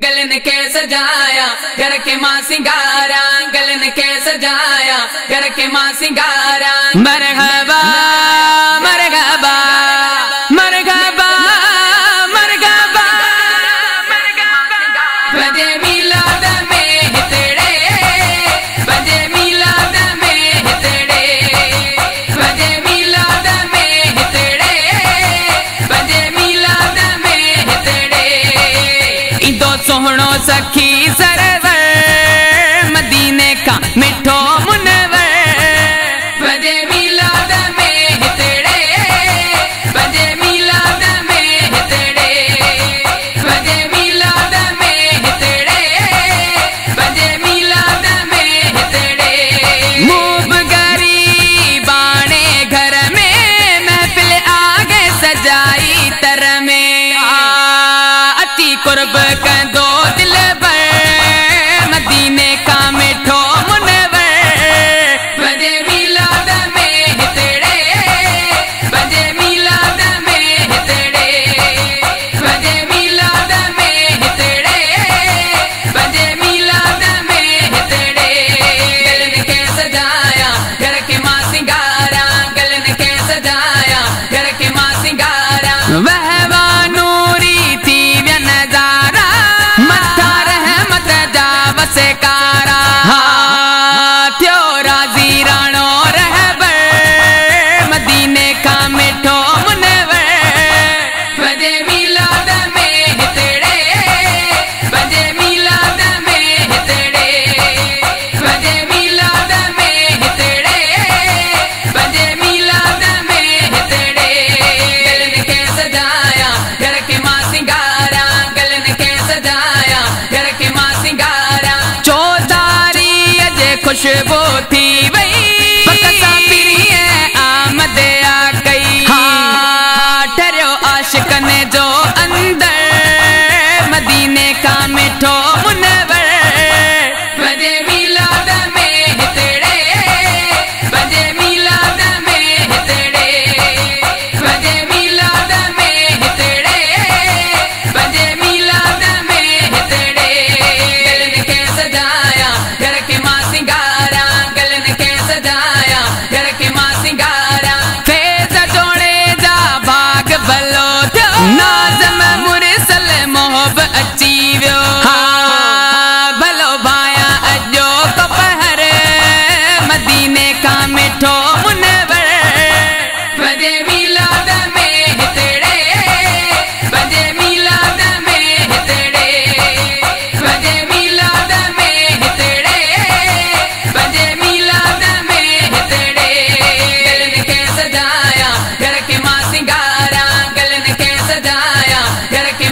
गलन के सजाया घर के मां सिंगारा, गलन के सजाया घर के मां सिंगारा। मरहबा मरहबा मरहबा मरहबा बजे मिलाद में तेरे, बजे मिलाद में तेरे, बजे मिलाद में तेरे, बजे मिलाद में तेरे। इंदो सोहणो सखी सरवर मदीने का मिठो मुनवर, बजे मिलाद में तेरे, बजे मिलाद में तेरे, बजे मिलाद में तेरे, बजे मिलाद में तेरे। मूब गरीबाने घर में महफिल आगे सजाई तर में, अति कुर्ब कंदो दिल भर मदीने का मिठो मुनवर, बजे मिलाद में तेरे, बजे मिलाद में तेरे, बजे मिलाद में तेरे, बजे मिलाद में तेरे। गलन के सजाया घर के मां सिंगारा, गलन के सजाया घर के मां सिंगारा। वहवा नूरी थी व्य नजारा, मत्था रहमत जावस कारा। थ्यो राजी राणो रहबर मदीने का मिठो मुनवर, बजे मिलाद में तेरे, बजे मिलाद में तेरे, बजे मिलाद में तेरे, बजे मिलाद में तेरे। गलन के सजाया घर के मां सिंगारा, गलन के सजाया घर के मां सिंगारा। चौधारी अजे खुशबू थी वही, बकसा पिरिये आमद आ गई। ठहरो आशिकन जो अंदर मदीने का मिठो मुनवर, बजे मिलाद में तेरे, बजे मिलाद में तेरे, बजे मिलाद में तेरे, बजे मिलाद में तेरे। गलन के सजाया घर के मां सिंगारा, गलन के सजाया घर के मां सिंगारा। फेज जोड़े जा भाग भलो थियो, नाज़म मुरसल मोहब अची वियो। भलो भाया अजो को पहर मदीने का मिठो मुनवर, बजे मिलाद में तेरे, बजे मिलाद में तेरे, बजे मिलाद में तेरे, बजे मिलाद में तेरे। गलन के सजाया घर के मां सिंगारा, गलन के सजाया घर के